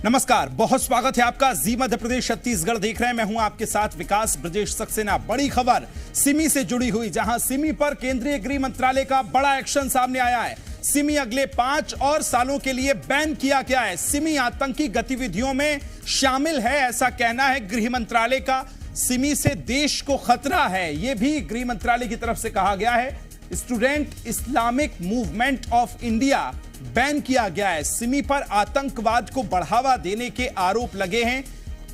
नमस्कार, बहुत स्वागत है आपका। जी मध्य प्रदेश छत्तीसगढ़ देख रहे हैं। मैं हूं आपके साथ विकास ब्रजेश सक्सेना। बड़ी खबर सिमी से जुड़ी हुई, जहां सिमी पर केंद्रीय गृह मंत्रालय का बड़ा एक्शन सामने आया है। सिमी अगले 5 और सालों के लिए बैन किया गया है। सिमी आतंकी गतिविधियों में शामिल है, ऐसा कहना है गृह मंत्रालय का। सिमी से देश को खतरा है, यह भी गृह मंत्रालय की तरफ से कहा गया है। Student Islamic movement of India ban किया गया है। सिमी पर आतंकवाद को बढ़ावा देने के आरोप लगे हैं।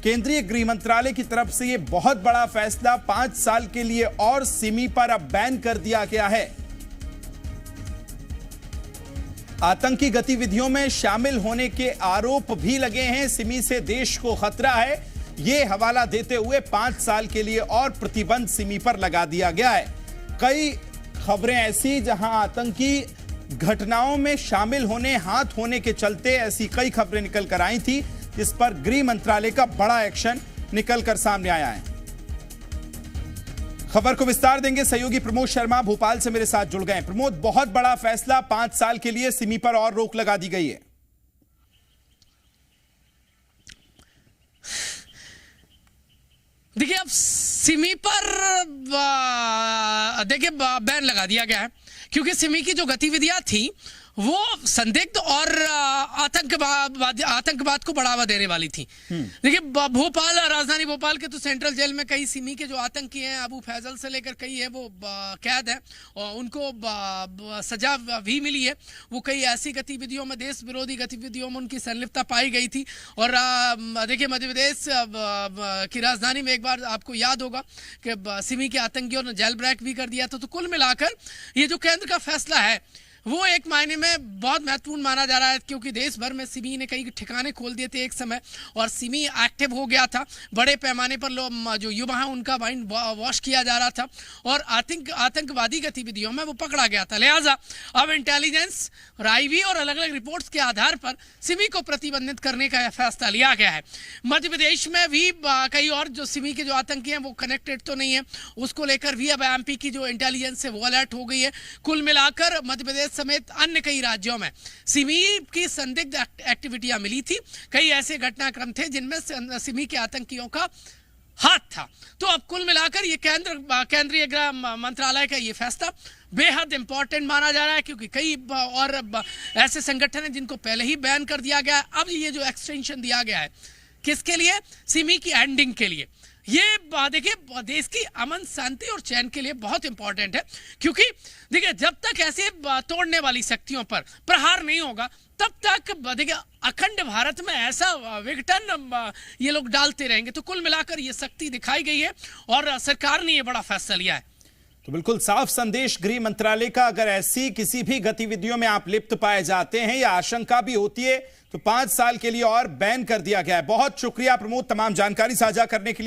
केंद्रीय गृह मंत्रालय की तरफ से यह बहुत बड़ा फैसला, 5 साल के लिए और सिमी पर अब बैन कर दिया गया है। आतंकी गतिविधियों में शामिल होने के आरोप भी लगे हैं। सिमी से देश को खतरा है, यह हवाला देते हुए 5 साल के लिए और प्रतिबंध सिमी पर लगा दिया गया है। कई खबरें ऐसी जहां आतंकी घटनाओं में शामिल होने, हाथ होने के चलते ऐसी कई खबरें निकल कर आई थी, जिस पर गृह मंत्रालय का बड़ा एक्शन निकल कर सामने आया है। खबर को विस्तार देंगे सहयोगी प्रमोद शर्मा भोपाल से मेरे साथ जुड़ गए। प्रमोद, बहुत बड़ा फैसला, 5 साल के लिए सिमी पर और रोक लगा दी गई है। देखिए, अब सिमी पर देखिए बैन लगा दिया गया है, क्योंकि सिमी की जो गतिविधियां थी वो संदिग्ध और आतंकवाद को बढ़ावा देने वाली थी। देखिए, भोपाल, राजधानी भोपाल के तो सेंट्रल जेल में कई सिमी के जो आतंकी हैं, अबू फैजल से लेकर कई है वो कैद हैं और उनको सजा भी मिली है। वो कई ऐसी गतिविधियों में, देश विरोधी गतिविधियों में उनकी संलिप्तता पाई गई थी। और देखिए, मध्य प्रदेश की राजधानी में एक बार आपको याद होगा कि सिमी के आतंकियों ने जेल ब्रेक भी कर दिया था। तो कुल मिलाकर ये जो केंद्र का फैसला है वो एक मायने में बहुत महत्वपूर्ण माना जा रहा है, क्योंकि देश भर में सिमी ने कई ठिकाने खोल दिए थे एक समय, और सिमी एक्टिव हो गया था। बड़े पैमाने पर लोग जो युवा हैं उनका माइंड वॉश किया जा रहा था और आतंकवादी गतिविधियों में वो पकड़ा गया था। लिहाजा अब इंटेलिजेंस, आईबी और अलग अलग रिपोर्ट्स के आधार पर सिमी को प्रतिबंधित करने का फैसला लिया गया है। मध्य प्रदेश में भी कई और जो सिमी के जो आतंकी हैं वो कनेक्टेड तो नहीं है, उसको लेकर भी अब एमपी की जो इंटेलिजेंस है वो अलर्ट हो गई है। कुल मिलाकर मध्य प्रदेश समेत अन्य कई राज्यों में सिमी की संदिग्ध एक्टिविटियां मिली थी। कई ऐसे घटनाक्रम थे जिनमें सिमी के आतंकियों का हाथ था। तो अब कुल मिलाकर ये केंद्रीय गृह मंत्रालय का ये फैसला बेहद इंपॉर्टेंट माना जा रहा है, क्योंकि कई और ऐसे संगठन हैं जिनको पहले ही बैन कर दिया गया है। अब ये जो एक्सटेंशन दिया गया है, किसके लिए? सिमी की एंडिंग के लिए। ये देखिए, देश की अमन, शांति और चैन के लिए बहुत इंपॉर्टेंट है, क्योंकि देखिए, जब तक ऐसे तोड़ने वाली शक्तियों पर प्रहार नहीं होगा तब तक देखिए अखंड भारत में ऐसा विघटन ये लोग डालते रहेंगे। तो कुल मिलाकर ये शक्ति दिखाई गई है और सरकार ने ये बड़ा फैसला लिया है। तो बिल्कुल साफ संदेश गृह मंत्रालय का। अगर ऐसी किसी भी गतिविधियों में आप लिप्त पाए जाते हैं या आशंका भी होती है तो 5 साल के लिए और बैन कर दिया गया है। बहुत शुक्रिया प्रमोद, तमाम जानकारी साझा करने के लिए।